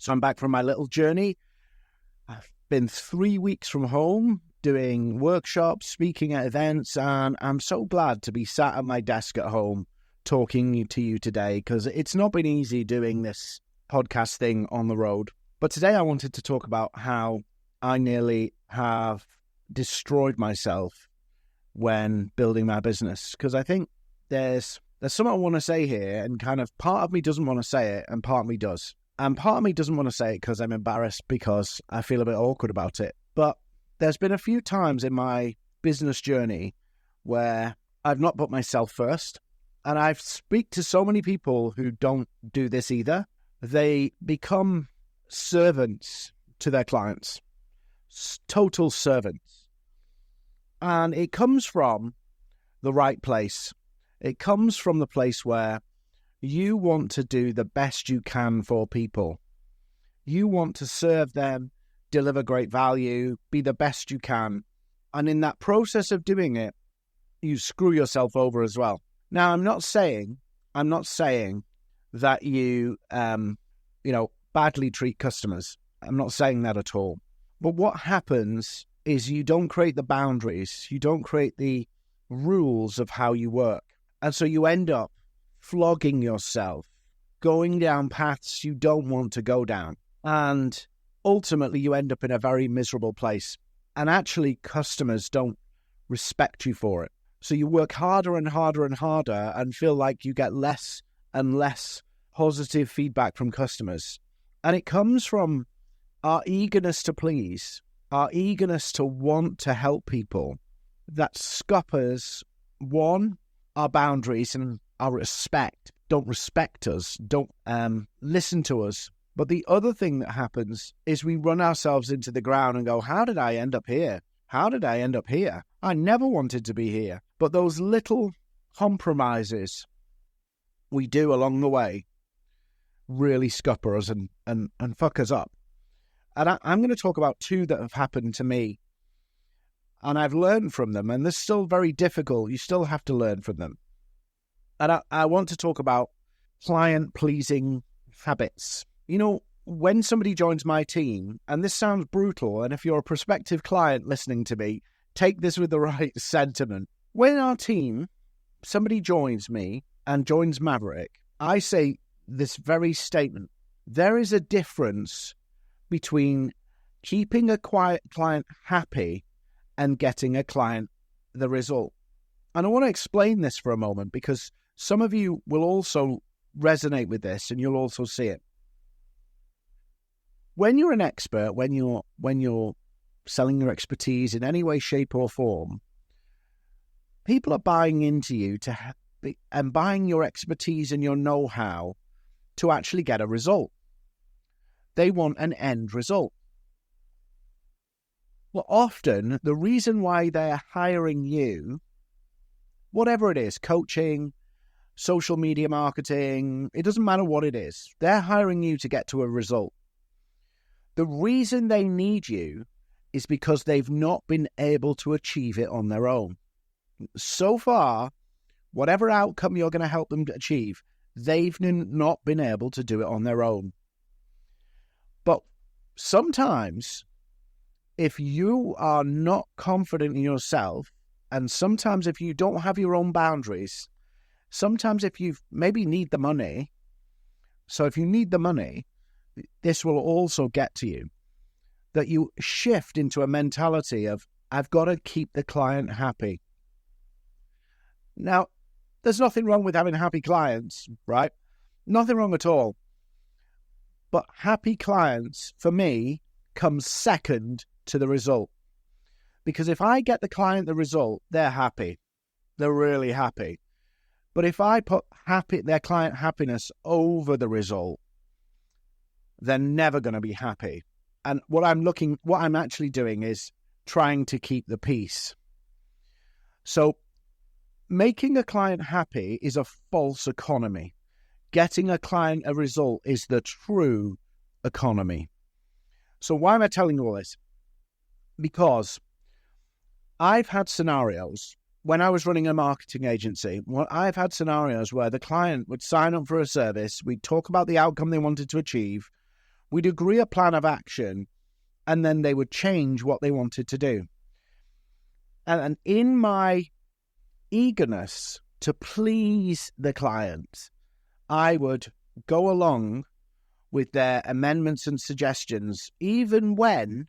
So I'm back from my little journey. I've been 3 weeks from home doing workshops, speaking at events, and I'm so glad to be sat at my desk at home talking to you today, because it's not been easy doing this podcast thing on the road. But today I wanted to talk about how I nearly have destroyed myself when building my business, because I think there's something I want to say here, and kind of part of me doesn't want to say it and part of me does. And part of me doesn't want to say it because I'm embarrassed, because I feel a bit awkward about it. But there's been a few times in my business journey where I've not put myself first. And I've speak to so many people who don't do this either. They become servants to their clients, total servants. And it comes from the right place. It comes from the place where you want to do the best you can for people. You want to serve them, deliver great value, be the best you can. And in that process of doing it, you screw yourself over as well. Now, I'm not saying that you, badly treat customers. I'm not saying that at all. But what happens is you don't create the boundaries. You don't create the rules of how you work. And so you end up flogging yourself, going down paths you don't want to go down. And ultimately, you end up in a very miserable place. And actually, customers don't respect you for it. So you work harder and harder and harder and feel like you get less and less positive feedback from customers. And it comes from our eagerness to please, our eagerness to want to help people, that scuppers, one, our boundaries and our respect, don't respect us, don't listen to us. But the other thing that happens is we run ourselves into the ground and go, how did I end up here? How did I end up here? I never wanted to be here. But those little compromises we do along the way really scupper us and fuck us up. And I'm going to talk about two that have happened to me. And I've learned from them, and they're still very difficult. You still have to learn from them. And I want to talk about client-pleasing habits. You know, when somebody joins my team, and this sounds brutal, and if you're a prospective client listening to me, take this with the right sentiment. When our team, somebody joins me and joins Maverick, I say this very statement. There is a difference between keeping a client happy and getting a client the result. And I want to explain this for a moment, because some of you will also resonate with this and you'll also see it. When you're an expert, when you're selling your expertise in any way, shape or form, people are buying into you and buying your expertise and your know-how to actually get a result. They want an end result. Well, often the reason why they're hiring you, whatever it is, coaching, social media marketing, it doesn't matter what it is, they're hiring you to get to a result. The reason they need you is because they've not been able to achieve it on their own. So far, whatever outcome you're going to help them achieve, they've not been able to do it on their own. But sometimes, if you are not confident in yourself, and sometimes if you don't have your own boundaries, sometimes if you maybe need the money, so if you need the money, this will also get to you, that you shift into a mentality of, I've got to keep the client happy. Now, there's nothing wrong with having happy clients, right? Nothing wrong at all. But happy clients, for me, comes second to the result. Because if I get the client the result, they're happy. They're really happy. But if I put their client happiness over the result, they're never going to be happy. And what I'm actually doing is trying to keep the peace. So making a client happy is a false economy. Getting a client a result is the true economy. So why am I telling you all this? Because I've had scenarios when I was running a marketing agency. I've had scenarios where the client would sign up for a service. We'd talk about the outcome they wanted to achieve. We'd agree a plan of action, and then they would change what they wanted to do. And in my eagerness to please the client, I would go along with their amendments and suggestions, even when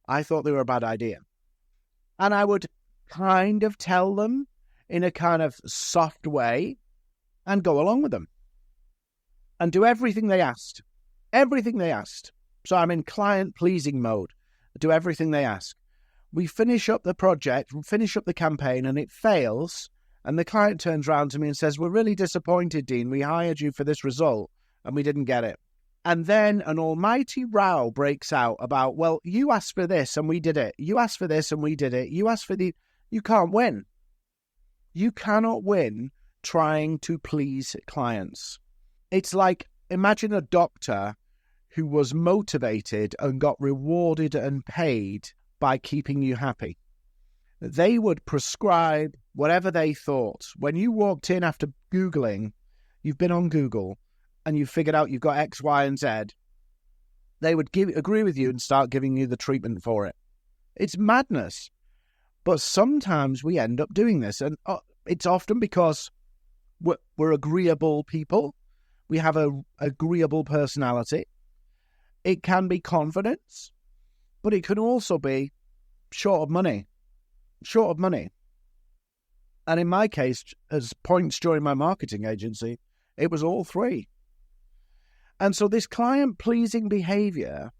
I thought they were a bad idea. And I would kind of tell them in a kind of soft way and go along with them and do everything they asked. Everything they asked. So I'm in client-pleasing mode. I do everything they ask. We finish up the project, finish up the campaign, and it fails. And the client turns around to me and says, "We're really disappointed, Dean. We hired you for this result, and we didn't get it." And then an almighty row breaks out about, well, you asked for this, and we did it. You asked for this, and we did it. You asked for the... You can't win. You cannot win trying to please clients. It's like, imagine a doctor who was motivated and got rewarded and paid by keeping you happy. They would prescribe whatever they thought. When you walked in after Googling, you've been on Google, and you figured out you've got X, Y, and Z, they would agree with you and start giving you the treatment for it. It's madness. But sometimes we end up doing this, and it's often because we're agreeable people. We have an agreeable personality. It can be confidence, but it can also be short of money. Short of money. And in my case, as points during my marketing agency, it was all three. And so this client-pleasing behavior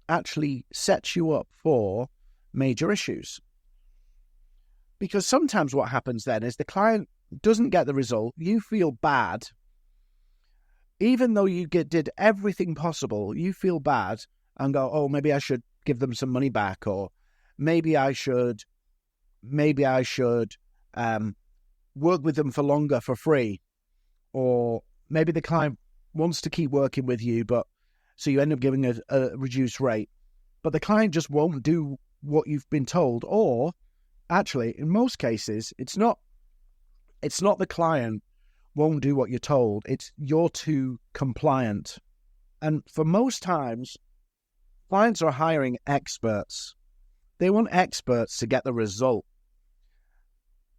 actually sets you up for major issues. Because sometimes what happens then is the client doesn't get the result, you feel bad. Even though you did everything possible, you feel bad and go, oh, maybe I should give them some money back, or maybe I should work with them for longer for free, or maybe the client wants to keep working with you, but so you end up giving a reduced rate, but the client just won't do what you've been told. Or actually, in most cases, it's not the client won't do what you're told, it's you're too compliant. And for most times, clients are hiring experts. They want experts to get the result.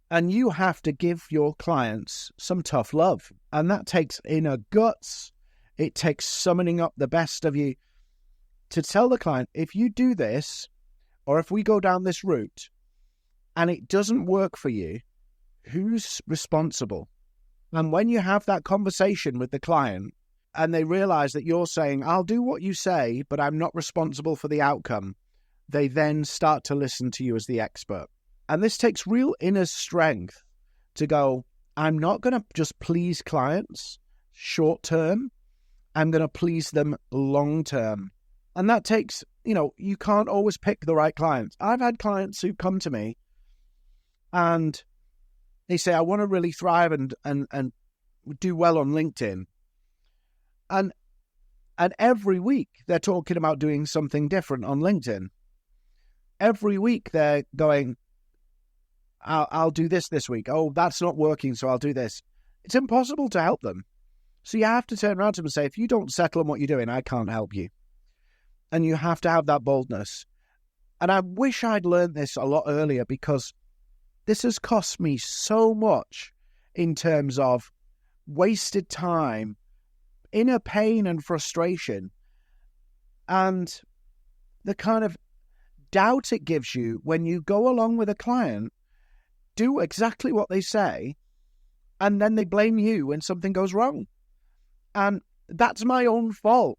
And you have to give your clients some tough love. And that takes inner guts. It takes summoning up the best of you to tell the client, if you do this, or if we go down this route, and it doesn't work for you, who's responsible? And when you have that conversation with the client, and they realize that you're saying, I'll do what you say, but I'm not responsible for the outcome, they then start to listen to you as the expert. And this takes real inner strength to go, I'm not going to just please clients short term. I'm going to please them long term. And that takes, you can't always pick the right clients. I've had clients who come to me and they say, I want to really thrive and do well on LinkedIn. And every week they're talking about doing something different on LinkedIn. Every week they're going, I'll do this week. Oh, that's not working, so I'll do this. It's impossible to help them. So you have to turn around to them and say, if you don't settle on what you're doing, I can't help you. And you have to have that boldness. And I wish I'd learned this a lot earlier, because this has cost me so much in terms of wasted time, inner pain and frustration, and the kind of doubt it gives you when you go along with a client, do exactly what they say, and then they blame you when something goes wrong. And that's my own fault.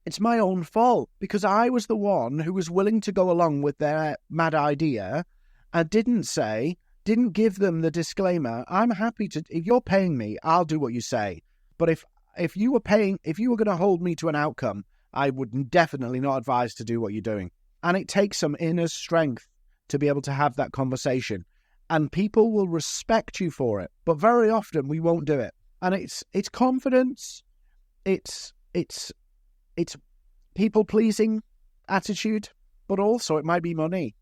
It's my own fault, because I was the one who was willing to go along with their mad idea and didn't give them the disclaimer. I'm happy to, if you're paying me, I'll do what you say. But if you were going to hold me to an outcome, I would definitely not advise to do what you're doing. And it takes some inner strength to be able to have that conversation. And people will respect you for it. But very often we won't do it. And it's confidence. It's people-pleasing attitude. But also it might be money.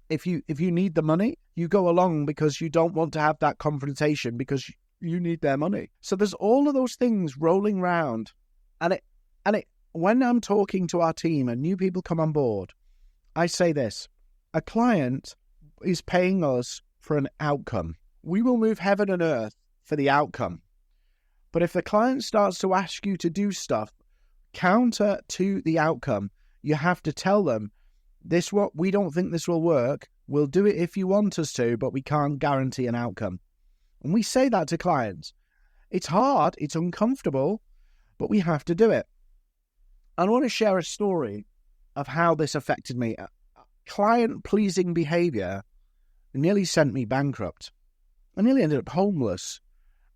If you need the money, you go along because you don't want to have that confrontation because you need their money. So there's all of those things rolling round. And when I'm talking to our team and new people come on board, I say this: a client is paying us for an outcome. We will move heaven and earth for the outcome. But if the client starts to ask you to do stuff counter to the outcome, you have to tell them, we don't think this will work. We'll do it if you want us to, but we can't guarantee an outcome. And we say that to clients. It's hard, it's uncomfortable, but we have to do it. I want to share a story of how this affected me. Client-pleasing behavior nearly sent me bankrupt. I nearly ended up homeless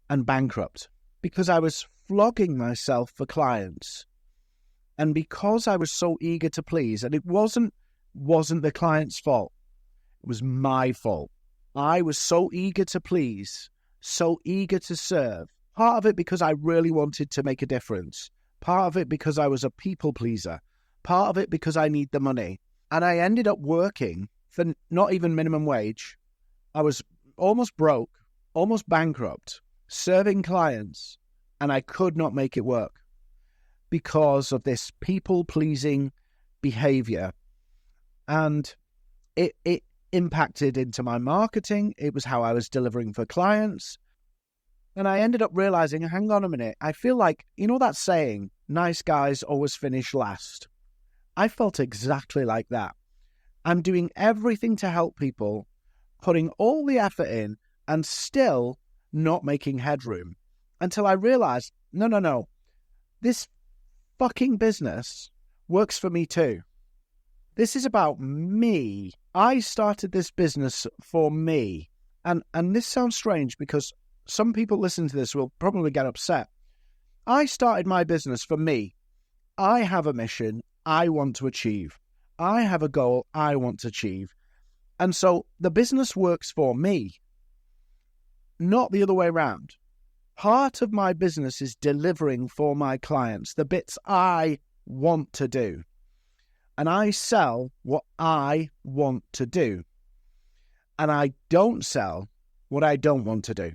and bankrupt because I was flogging myself for clients. And because I was so eager to please, and it wasn't the client's fault, it was my fault. I was so eager to please, so eager to serve. Part of it because I really wanted to make a difference. Part of it because I was a people pleaser. Part of it because I need the money. And I ended up working for not even minimum wage. I was almost broke, almost bankrupt, serving clients, and I could not make it work because of this people-pleasing behavior. And it impacted into my marketing. It was how I was delivering for clients. And I ended up realizing, hang on a minute, I feel like, you know that saying, nice guys always finish last? I felt exactly like that. I'm doing everything to help people, putting all the effort in, and still not making headroom. Until I realized, no, this fucking business works for me too. This is about me. I started this business for me. And this sounds strange because some people listening to this will probably get upset. I started my business for me. I have a mission I want to achieve. I have a goal I want to achieve. And so the business works for me, not the other way around. Part of my business is delivering for my clients the bits I want to do. And I sell what I want to do. And I don't sell what I don't want to do.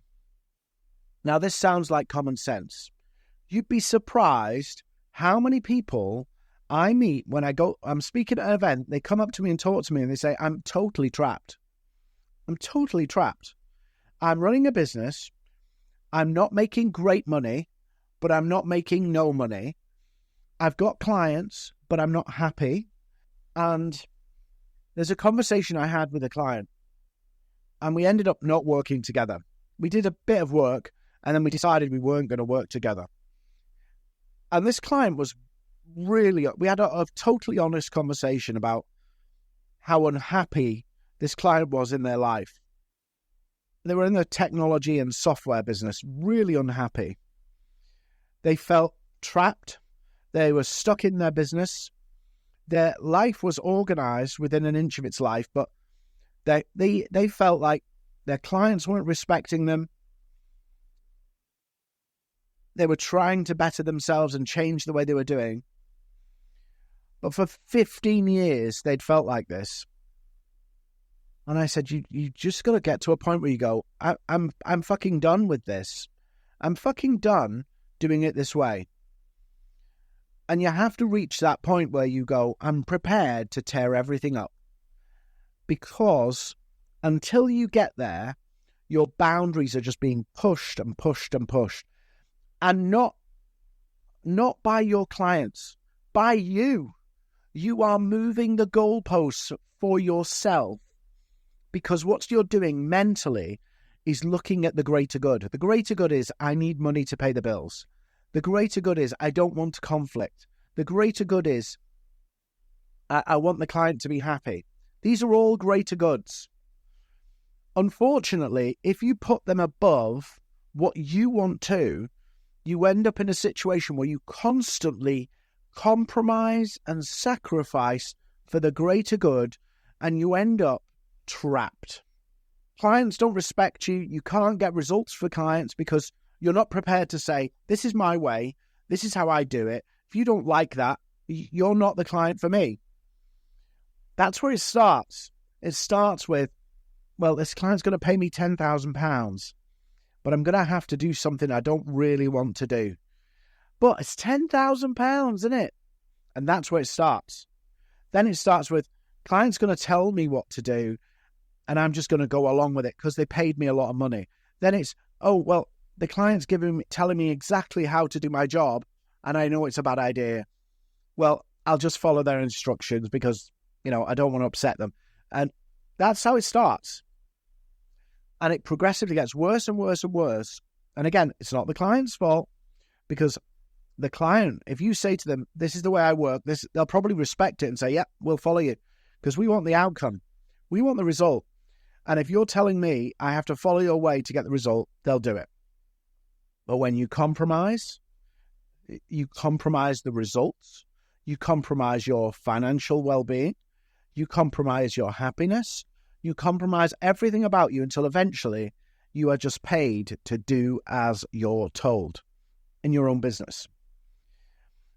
Now, this sounds like common sense. You'd be surprised how many people I meet when I'm speaking at an event, they come up to me and talk to me and they say, I'm totally trapped. I'm totally trapped. I'm running a business. I'm not making great money, but I'm not making no money. I've got clients, but I'm not happy. And there's a conversation I had with a client, and we ended up not working together. We did a bit of work, and then we decided we weren't going to work together. And this client was we had a totally honest conversation about how unhappy this client was in their life. They were in the technology and software business, really unhappy. They felt trapped. They were stuck in their business. Their life was organized within an inch of its life, but they felt like their clients weren't respecting them. They were trying to better themselves and change the way they were doing. But for 15 years, they'd felt like this. And I said, you just got to get to a point where you go, I'm fucking done with this. I'm fucking done doing it this way. And you have to reach that point where you go, I'm prepared to tear everything up. Because until you get there, your boundaries are just being pushed and pushed and pushed. And not by your clients, by you. You are moving the goalposts for yourself. Because what you're doing mentally is looking at the greater good. The greater good is, I need money to pay the bills. The greater good is, I don't want conflict. The greater good is, I want the client to be happy. These are all greater goods. Unfortunately, if you put them above what you want to, you end up in a situation where you constantly compromise and sacrifice for the greater good, and you end up trapped. Clients don't respect you. You can't get results for clients because you're not prepared to say, this is my way. This is how I do it. If you don't like that, you're not the client for me. That's where it starts. It starts with, well, this client's going to pay me £10,000, but I'm going to have to do something I don't really want to do. But it's £10,000, isn't it? And that's where it starts. Then it starts with, client's going to tell me what to do, and I'm just going to go along with it because they paid me a lot of money. Then it's, oh, well, the client's telling me exactly how to do my job, and I know it's a bad idea. Well, I'll just follow their instructions because, I don't want to upset them. And that's how it starts. And it progressively gets worse and worse and worse. And again, it's not the client's fault, because the client, if you say to them, this is the way I work, they'll probably respect it and say, yeah, we'll follow you, because we want the outcome. We want the result. And if you're telling me I have to follow your way to get the result, they'll do it. But when you compromise the results, you compromise your financial well-being, you compromise your happiness, you compromise everything about you until eventually you are just paid to do as you're told in your own business.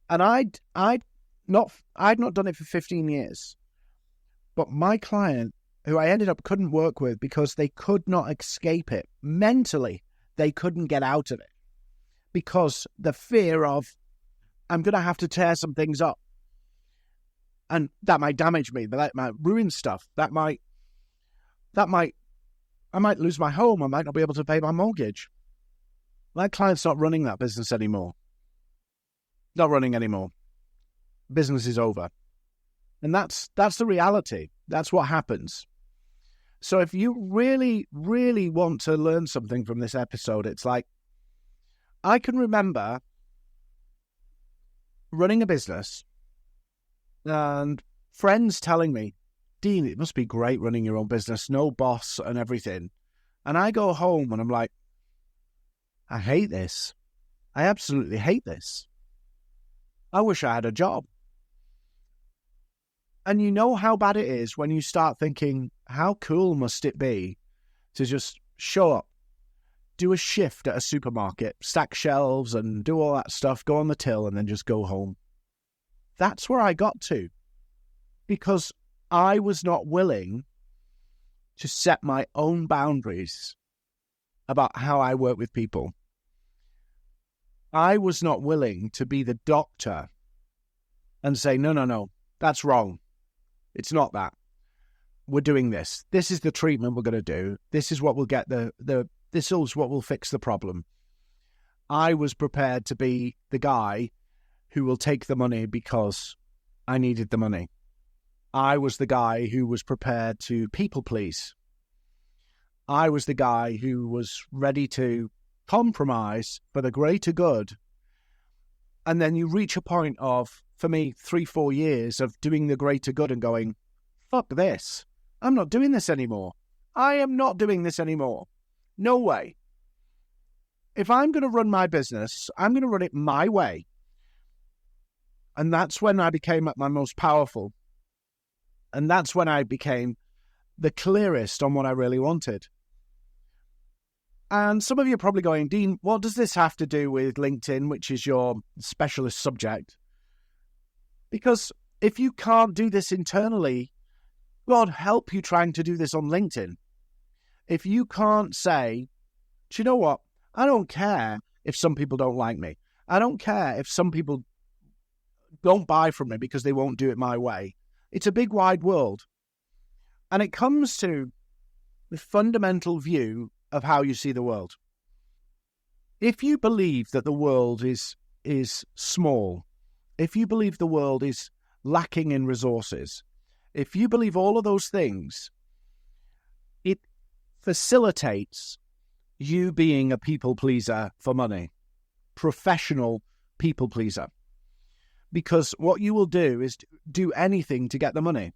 And I'd not done it for 15 years. But my client, who I ended up couldn't work with because they could not escape it. Mentally, they couldn't get out of it. Because the fear of, I'm going to have to tear some things up. And that might damage me, but that might ruin stuff. I might lose my home. I might not be able to pay my mortgage. My client's not running that business anymore. Not running anymore. Business is over. And that's the reality. That's what happens. So if you really, really want to learn something from this episode, it's like, I can remember running a business and friends telling me, Dean, it must be great running your own business, no boss and everything. And I go home and I'm like, I hate this. I absolutely hate this. I wish I had a job. And you know how bad it is when you start thinking, how cool must it be to just show up, do a shift at a supermarket, stack shelves and do all that stuff, go on the till and then just go home. That's where I got to, because I was not willing to set my own boundaries about how I work with people. I was not willing to be the doctor and say, no, that's wrong. It's not that. We're doing this. This is the treatment we're going to do. This is what will get this is what will fix the problem. I was prepared to be the guy who will take the money because I needed the money. I was the guy who was prepared to people please. I was the guy who was ready to compromise for the greater good. And then you reach a point of, for me, 3-4 years of doing the greater good and going, fuck this. I'm not doing this anymore. I am not doing this anymore. No way. If I'm going to run my business, I'm going to run it my way. And that's when I became at my most powerful. And that's when I became the clearest on what I really wanted. And some of you are probably going, Dean, what does this have to do with LinkedIn, which is your specialist subject? Because if you can't do this internally, God help you trying to do this on LinkedIn. If you can't say, do you know what? I don't care if some people don't like me. I don't care if some people don't buy from me because they won't do it my way. It's a big wide world. And it comes to the fundamental view of how you see the world. If you believe that the world is small, if you believe the world is lacking in resources, if you believe all of those things, it facilitates you being a people pleaser for money, professional people pleaser. Because what you will do is do anything to get the money.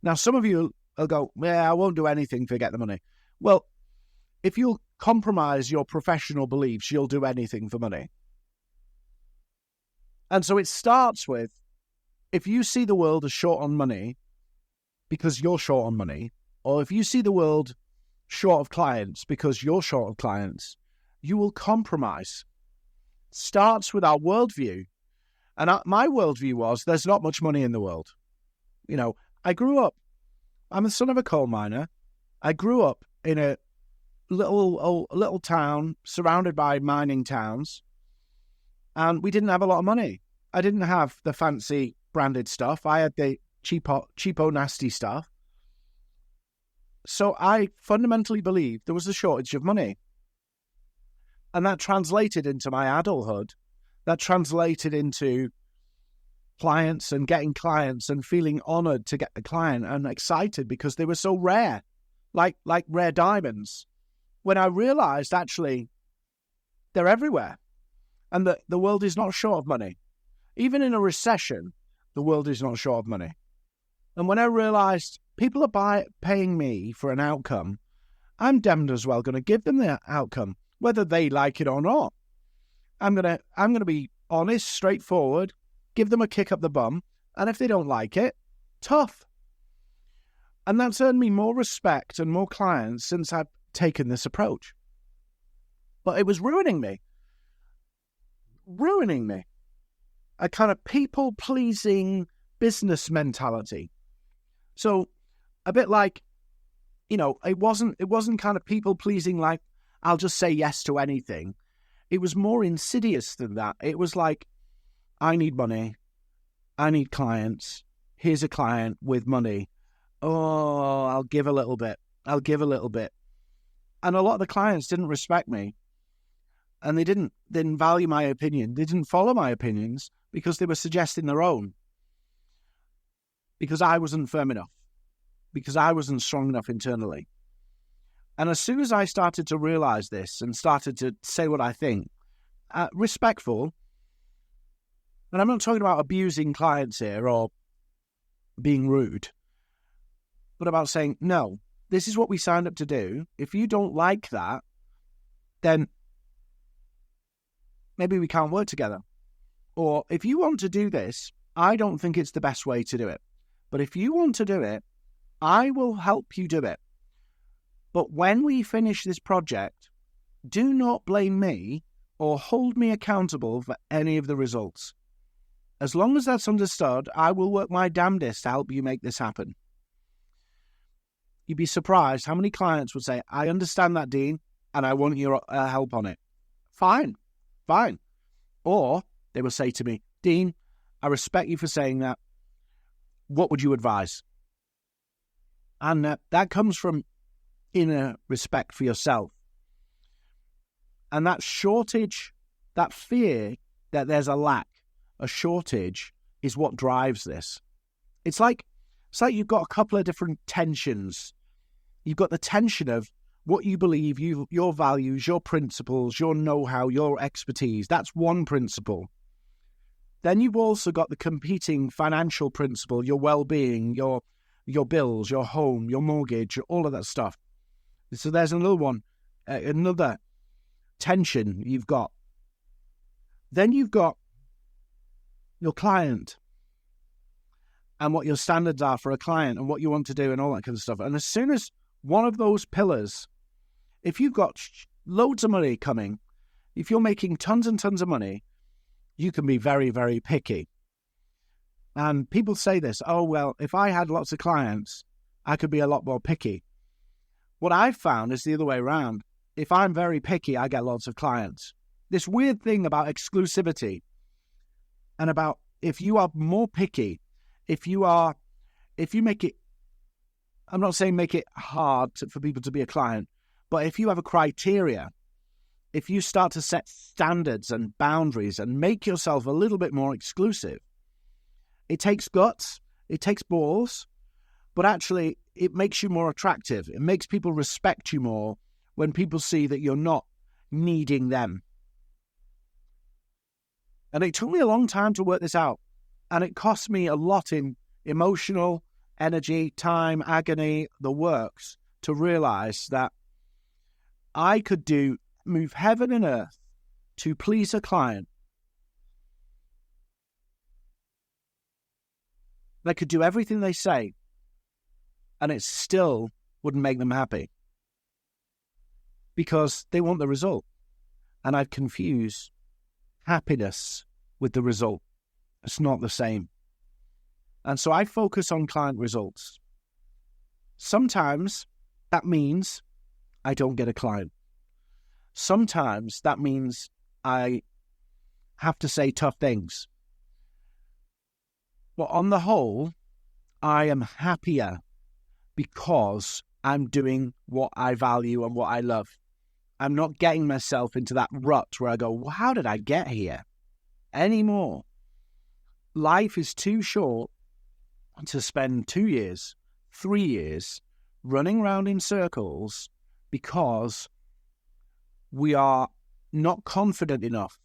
Now, some of you will go, I won't do anything to get the money. Well, if you'll compromise your professional beliefs, you'll do anything for money. And so it starts with, if you see the world as short on money because you're short on money, or if you see the world short of clients because you're short of clients, you will compromise. Starts with our worldview. And my worldview was, there's not much money in the world. I grew up, I'm the son of a coal miner. I grew up in a little town surrounded by mining towns, and we didn't have a lot of money. I didn't have the fancy branded stuff. I had the cheapo, nasty stuff. So I fundamentally believed there was a shortage of money. And that translated into my adulthood. That translated into clients and getting clients and feeling honored to get the client and excited because they were so rare, like rare diamonds. When I realized actually they're everywhere and that the world is not short of money. Even in a recession, the world is not short of money. And when I realized people are paying me for an outcome, I'm damned as well going to give them the outcome, whether they like it or not. I'm gonna be honest, straightforward, give them a kick up the bum, and if they don't like it, tough. And that's earned me more respect and more clients since I've taken this approach. But it was ruining me. A kind of people-pleasing business mentality. So a bit like, it wasn't kind of people-pleasing like, I'll just say yes to anything. It was more insidious than that. It was like, I need money. I need clients. Here's a client with money. Oh, I'll give a little bit. And a lot of the clients didn't respect me. And they didn't value my opinion. They didn't follow my opinions because they were suggesting their own. Because I wasn't firm enough. Because I wasn't strong enough internally. And as soon as I started to realize this and started to say what I think, respectful, and I'm not talking about abusing clients here or being rude, but about saying, no, this is what we signed up to do. If you don't like that, then maybe we can't work together. Or if you want to do this, I don't think it's the best way to do it. But if you want to do it, I will help you do it. But when we finish this project, do not blame me or hold me accountable for any of the results. As long as that's understood, I will work my damnedest to help you make this happen. You'd be surprised how many clients would say, I understand that, Dean, and I want your help on it. Fine. Or they will say to me, Dean, I respect you for saying that. What would you advise? And that comes from inner respect for yourself. And that shortage, that fear that there's a lack, a shortage, is what drives this. It's like you've got a couple of different tensions. You've got the tension of what you believe, your values, your principles, your know-how, your expertise. That's one principle. Then you've also got the competing financial principle, your well-being, your bills, your home, your mortgage, all of that stuff. So there's another one, another tension you've got. Then you've got your client and what your standards are for a client and what you want to do and all that kind of stuff. And as soon as one of those pillars, if you've got loads of money coming, if you're making tons and tons of money, you can be very, very picky. And people say this, oh, well, if I had lots of clients, I could be a lot more picky. What I've found is the other way around. If I'm very picky, I get lots of clients. This weird thing about exclusivity and about if you are more picky, if you make it, I'm not saying make it hard for people to be a client, but if you have a criteria, if you start to set standards and boundaries and make yourself a little bit more exclusive, it takes guts, it takes balls, but actually it makes you more attractive. It makes people respect you more when people see that you're not needing them. And it took me a long time to work this out. And it cost me a lot in emotional energy, time, agony, the works, to realize that I could move heaven and earth to please a client. They could do everything they say, and it still wouldn't make them happy because they want the result. And I'd confuse happiness with the result. It's not the same. And so I focus on client results. Sometimes that means I don't get a client. Sometimes that means I have to say tough things. But on the whole, I am happier because I'm doing what I value and what I love. I'm not getting myself into that rut where I go, well, how did I get here? Anymore. Life is too short to spend 2 years, 3 years running around in circles because we are not confident enough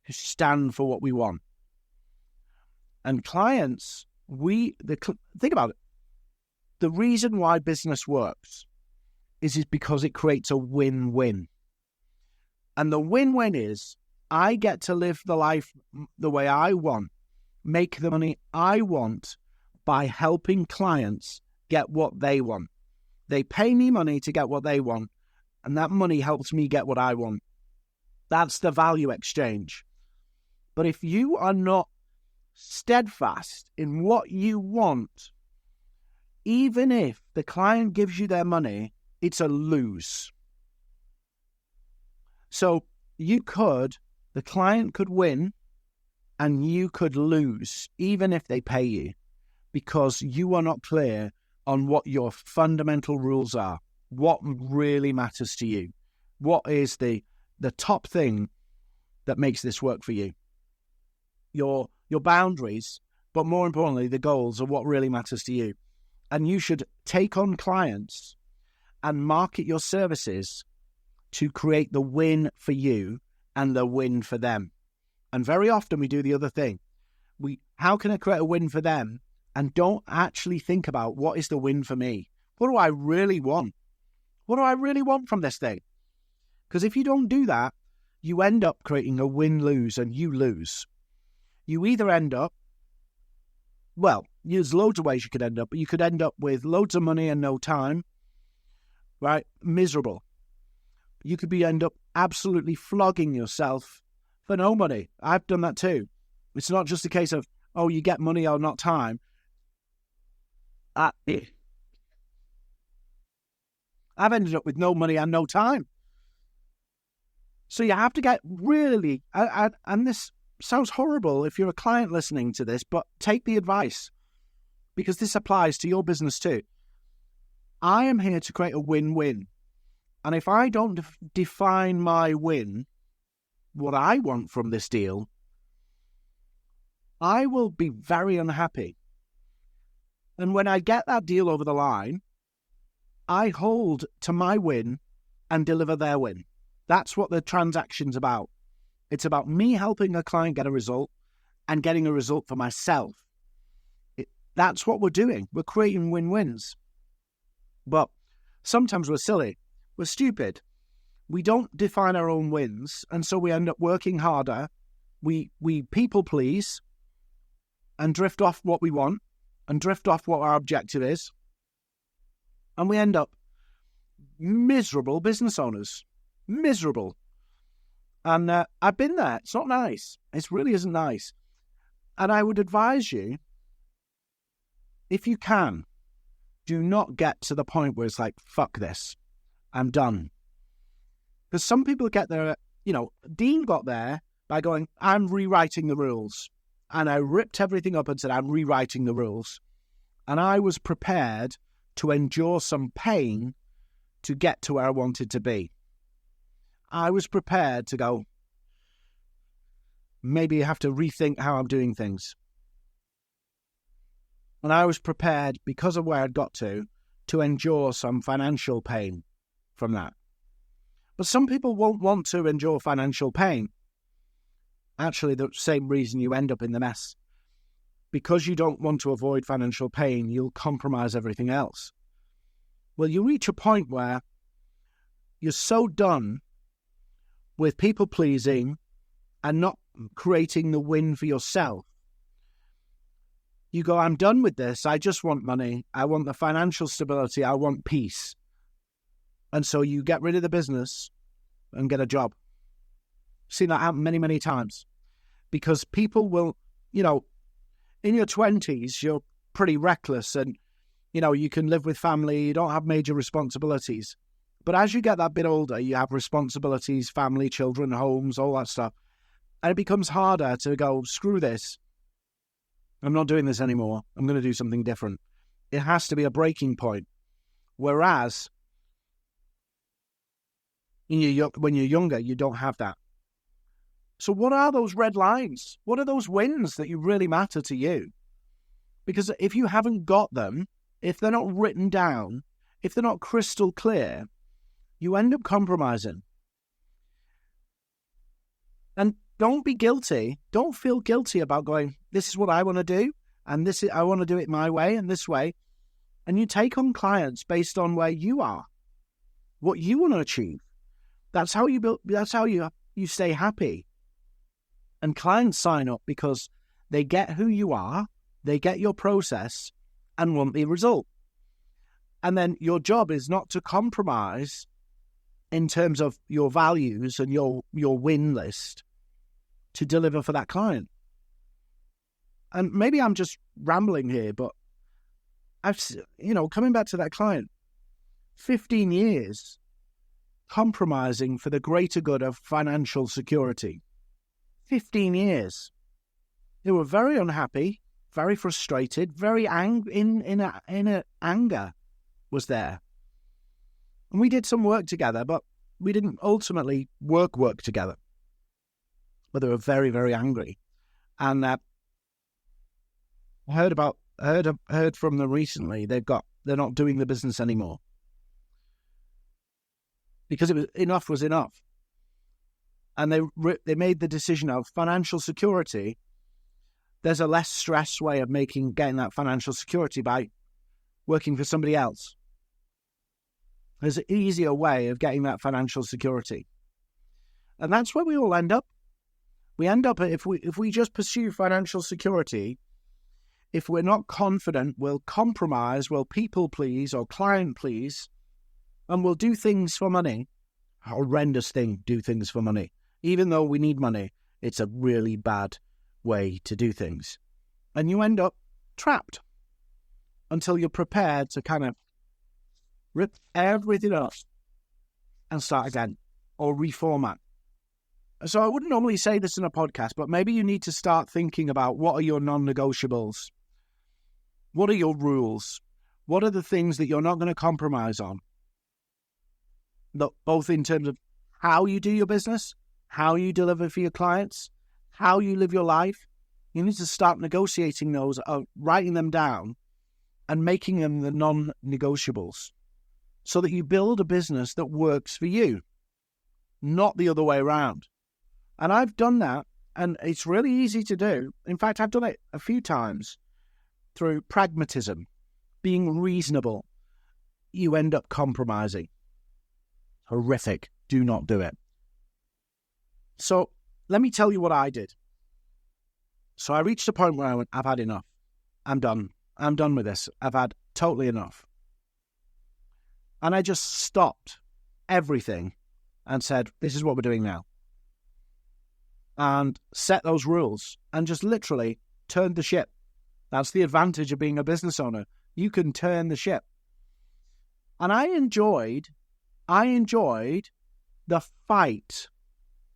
to stand for what we want. And clients, think about it. The reason why business works is because it creates a win-win. And the win-win is I get to live the life the way I want, make the money I want by helping clients get what they want. They pay me money to get what they want, and that money helps me get what I want. That's the value exchange. But if you are not steadfast in what you want, even if the client gives you their money, it's a lose. So the client could win and you could lose, even if they pay you, because you are not clear on what your fundamental rules are, what really matters to you, what is the top thing that makes this work for you. Your boundaries, but more importantly, the goals are what really matters to you. And you should take on clients and market your services to create the win for you and the win for them. And very often we do the other thing. How can I create a win for them? And don't actually think about what is the win for me. What do I really want? What do I really want from this thing? Because if you don't do that, you end up creating a win-lose and you lose. You either end up, well, there's loads of ways you could end up, but you could end up with loads of money and no time, right? Miserable. You could end up absolutely flogging yourself for no money. I've done that too. It's not just a case of, oh, you get money or not time. I've ended up with no money and no time. So you have to get really, and this sounds horrible if you're a client listening to this, but take the advice, because this applies to your business too. I am here to create a win-win. And if I don't define my win, what I want from this deal, I will be very unhappy. And when I get that deal over the line, I hold to my win and deliver their win. That's what the transaction's about. It's about me helping a client get a result and getting a result for myself. That's what we're doing. We're creating win-wins. But sometimes we're silly. We're stupid. We don't define our own wins, and so we end up working harder. We people please and drift off what we want and drift off what our objective is. And we end up miserable business owners. Miserable. And I've been there. It's not nice. It really isn't nice. And I would advise you, if you can, do not get to the point where it's like, fuck this, I'm done. Because some people get there, Dean got there by going, I'm rewriting the rules. And I ripped everything up and said, I'm rewriting the rules. And I was prepared to endure some pain to get to where I wanted to be. I was prepared to go, maybe I have to rethink how I'm doing things. And I was prepared, because of where I'd got to endure some financial pain from that. But some people won't want to endure financial pain. Actually, the same reason you end up in the mess. Because you don't want to avoid financial pain, you'll compromise everything else. Well, you reach a point where you're so done with people pleasing and not creating the win for yourself. You go, I'm done with this. I just want money. I want the financial stability. I want peace. And so you get rid of the business and get a job. Seen that happen many, many times. Because people will, in your 20s, you're pretty reckless and, you can live with family. You don't have major responsibilities. But as you get that bit older, you have responsibilities, family, children, homes, all that stuff. And it becomes harder to go, screw this. I'm not doing this anymore. I'm going to do something different. It has to be a breaking point. Whereas when you're younger, you don't have that. So what are those red lines? What are those wins that really matter to you? Because if you haven't got them, if they're not written down, if they're not crystal clear, you end up compromising. And don't be guilty. Don't feel guilty about going, this is what I want to do, and I want to do it my way and this way. And you take on clients based on where you are, what you want to achieve. That's how you build. That's how you stay happy. And clients sign up because they get who you are, they get your process, and want the result. And then your job is not to compromise in terms of your values and your win list to deliver for that client. And maybe I'm just rambling here, but coming back to that client, 15 years compromising for the greater good of financial security. 15 years. They were very unhappy, very frustrated, very anger was there. And we did some work together, but we didn't ultimately work together. But they were very, very angry. And I heard from them recently. They're not doing the business anymore because enough was enough. And they made the decision of financial security. There's a less stress way of getting that financial security by working for somebody else. There's an easier way of getting that financial security. And that's where we all end up. We end up, if we just pursue financial security, if we're not confident, we'll compromise, we'll people please or client please, and we'll do things for money. Horrendous thing, do things for money. Even though we need money, it's a really bad way to do things. And you end up trapped until you're prepared to kind of rip everything off and start again or reformat. So I wouldn't normally say this in a podcast, but maybe you need to start thinking about what are your non-negotiables? What are your rules? What are the things that you're not going to compromise on? Both in terms of how you do your business, how you deliver for your clients, how you live your life. You need to start negotiating those, writing them down and making them the non-negotiables so that you build a business that works for you, not the other way around. And I've done that, and it's really easy to do. In fact, I've done it a few times through pragmatism, being reasonable. You end up compromising. Horrific. Do not do it. So let me tell you what I did. So I reached a point where I went, I've had enough. I'm done. I'm done with this. I've had totally enough. And I just stopped everything and said, this is what we're doing now. And set those rules and just literally turned the ship. That's the advantage of being a business owner. You can turn the ship. And I enjoyed the fight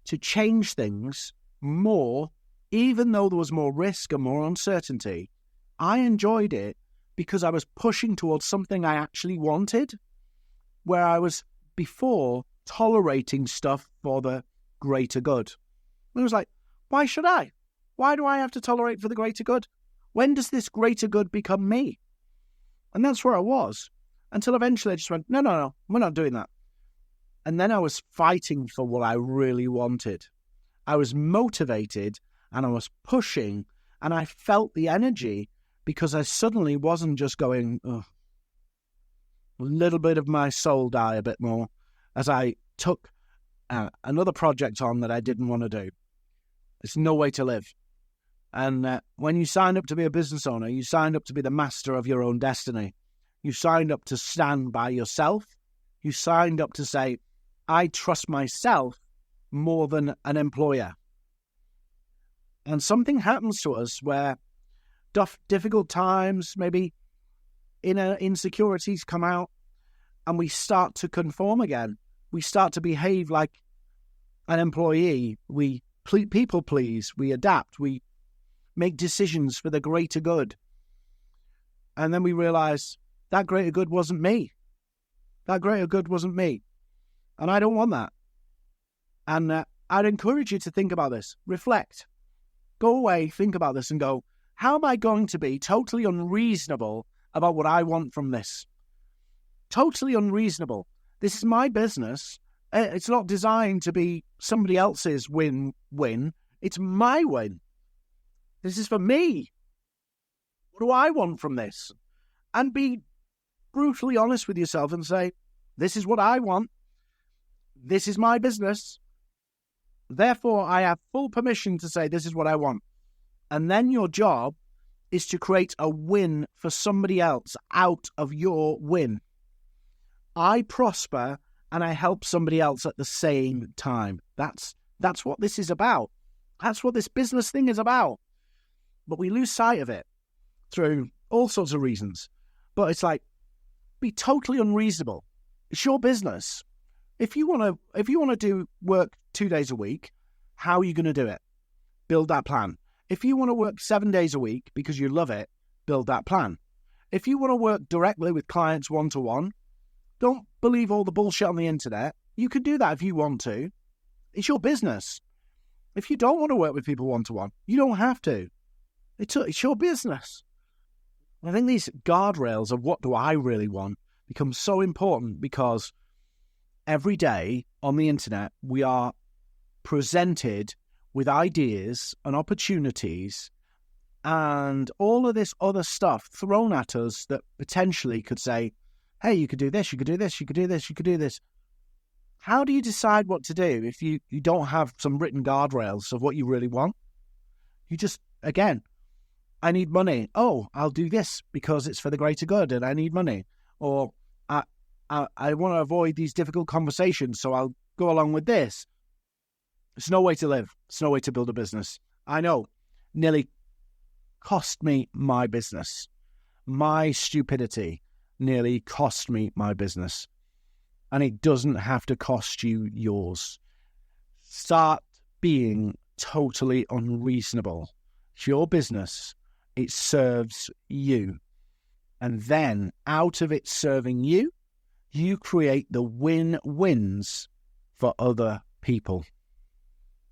to change things more, even though there was more risk and more uncertainty. I enjoyed it because I was pushing towards something I actually wanted, where I was before tolerating stuff for the greater good. It was like, why should I? Why do I have to tolerate for the greater good? When does this greater good become me? And that's where I was, until eventually I just went, no, we're not doing that. And then I was fighting for what I really wanted. I was motivated and I was pushing and I felt the energy because I suddenly wasn't just going, a little bit of my soul die a bit more as I took another project on that I didn't want to do. It's no way to live. And when you sign up to be a business owner, you signed up to be the master of your own destiny. You signed up to stand by yourself. You signed up to say, I trust myself more than an employer. And something happens to us where difficult times, maybe inner insecurities come out, and we start to conform again. We start to behave like an employee. We people please. We adapt. We make decisions for the greater good. And then we realize that greater good wasn't me. That greater good wasn't me. And I don't want that. And I'd encourage you to think about this. Reflect. Go away, think about this and go, how am I going to be totally unreasonable about what I want from this? Totally unreasonable. This is my business. It's not designed to be somebody else's win-win. It's my win. This is for me. What do I want from this? And be brutally honest with yourself and say, this is what I want. This is my business. Therefore, I have full permission to say this is what I want. And then your job is to create a win for somebody else out of your win. I prosper and I help somebody else at the same time. That's what this is about. That's what this business thing is about. But we lose sight of it through all sorts of reasons. But it's like, be totally unreasonable. It's your business. If you want to do work 2 days a week, how are you going to do it? Build that plan. If you want to work 7 days a week because you love it, build that plan. If you want to work directly with clients one-to-one, don't believe all the bullshit on the internet. You can do that if you want to. It's your business. If you don't want to work with people one-to-one, you don't have to. It's your business. I think these guardrails of what do I really want become so important because every day on the internet, we are presented with ideas and opportunities and all of this other stuff thrown at us that potentially could say, hey, you could do this, you could do this, you could do this, you could do this. How do you decide what to do if you don't have some written guardrails of what you really want? You just, again, I need money. Oh, I'll do this because it's for the greater good and I need money. Or I want to avoid these difficult conversations, so I'll go along with this. It's no way to live. It's no way to build a business. I know. Nearly cost me my business. My stupidity nearly cost me my business. And it doesn't have to cost you yours. Start being totally unreasonable. It's your business. It serves you. And then out of it serving you, you create the win-wins for other people.